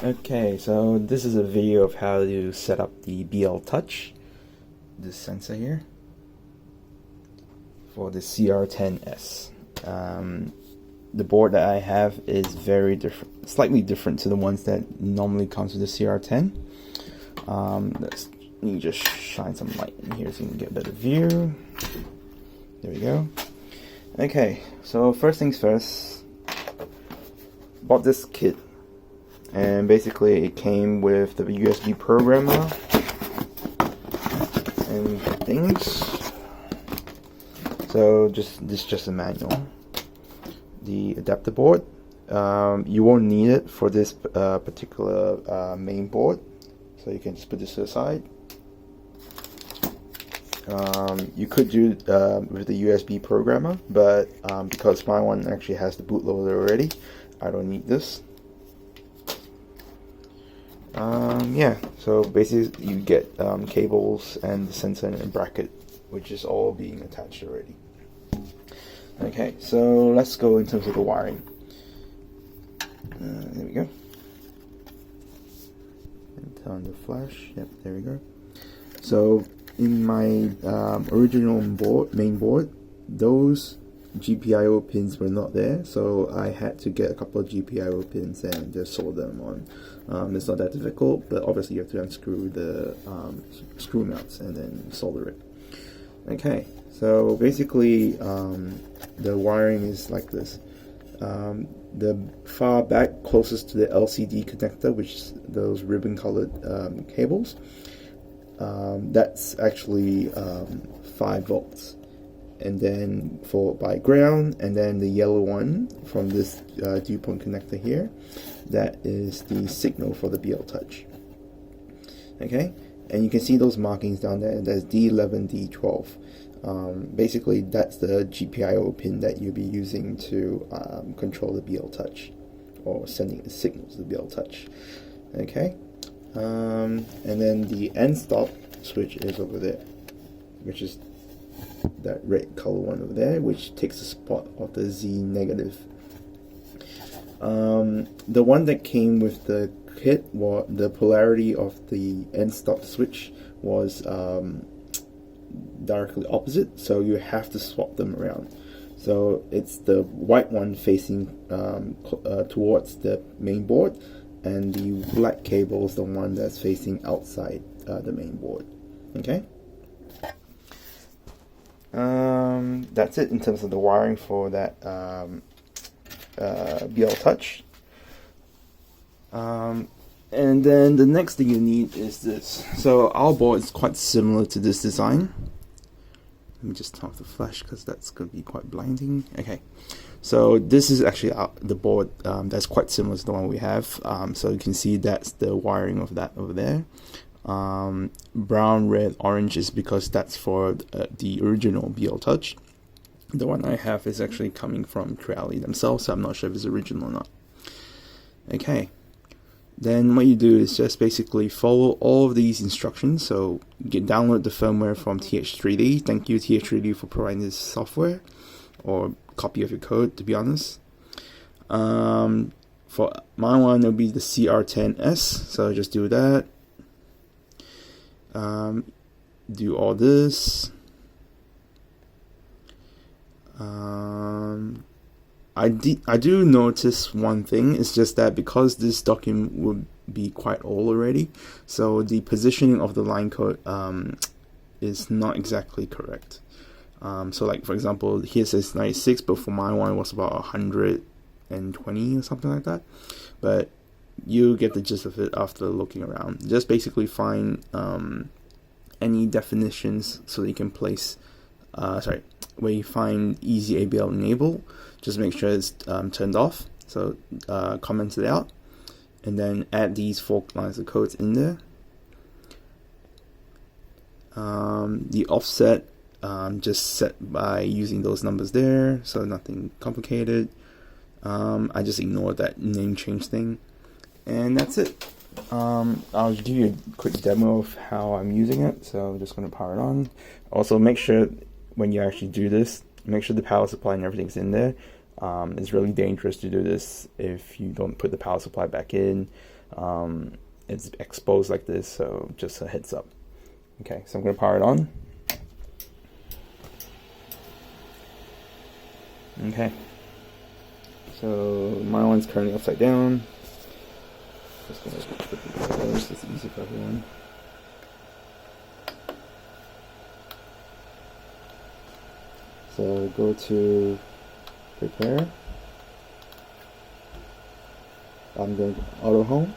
Okay, so this is a video of how to set up the BLTOUCH, this sensor here, for the Cr10s. The board that I have is very different, slightly different to the ones that normally comes with the Cr10. Let me just shine some light in here so you can get a better view. There we go. Okay, so first things first, bought this kit. And basically it came with the USB programmer and things. So this is just a manual. The adapter board, you won't need it for this particular main board, so you can just put this to the side. You could do with the USB programmer, but because my one actually has the bootloader already, I don't need this. Yeah, so basically you get cables and the sensor and bracket, which is all being attached already. Okay, so let's go in terms of the wiring. There we go. And turn the flash. Yep, there we go. So in my original main board, those GPIO pins were not there, so I had to get a couple of GPIO pins and just solder them on. It's not that difficult, but obviously you have to unscrew the screw mounts and then solder it. Okay, so basically the wiring is like this. The far back closest to the LCD connector, which is those ribbon colored cables, that's actually 5 volts. And then followed by ground, and then the yellow one from this dew point connector here, that is the signal for the BLTOUCH. Okay, and you can see those markings down there. There's D11, D12. Basically that's the GPIO pin that you'll be using to control the BLTOUCH, or sending the signal to the BLTOUCH. Okay, and then the end stop switch is over there, which is that red color one over there, which takes the spot of the Z negative. The one that came with the kit, the polarity of the end stop switch was directly opposite, so you have to swap them around. So it's the white one facing towards the main board, and the black cable is the one that's facing outside the main board. Okay. That's it in terms of the wiring for that BLTOUCH. And then the next thing you need is this. So our board is quite similar to this design. Let me just turn off the flash because that's going to be quite blinding. Okay, so this is actually the board that's quite similar to the one we have. So you can see that's the wiring of that over there. Brown, red, orange is because that's for the original BLTOUCH. The one I have is actually coming from Creality themselves, so I'm not sure if it's original or not. Okay, then what you do is just basically follow all of these instructions. So download the firmware from Th3D. Thank you Th3D for providing this software, or copy of your code, to be honest. For my one, it'll be the Cr10s, so just do that. Do all this. I do notice one thing. It's just that because this document would be quite old already, so the positioning of the line code is not exactly correct. So like, for example, here it says 96, but for my one it was about 120 or something like that. But you get the gist of it after looking around. Just basically find any definitions so that you can place, where you find easy ABL enable, just make sure it's turned off. So comment it out, and then add these 4 lines of codes in there. The offset, just set by using those numbers there, so nothing complicated. I just ignored that name change thing. And that's it. I'll give you a quick demo of how I'm using it. So I'm just going to power it on. Also, make sure when you actually do this, make sure the power supply and everything's in there. It's really dangerous to do this if you don't put the power supply back in. it's exposed like this, so just a heads up. Okay, so I'm going to power it on. Okay, so my one's currently upside down. Just going to put the colors, it's easy for everyone. So go to prepare. I'm going to auto home.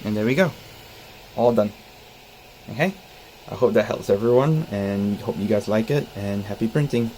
And there we go, all done. Okay, I hope that helps everyone, and hope you guys like it, and happy printing.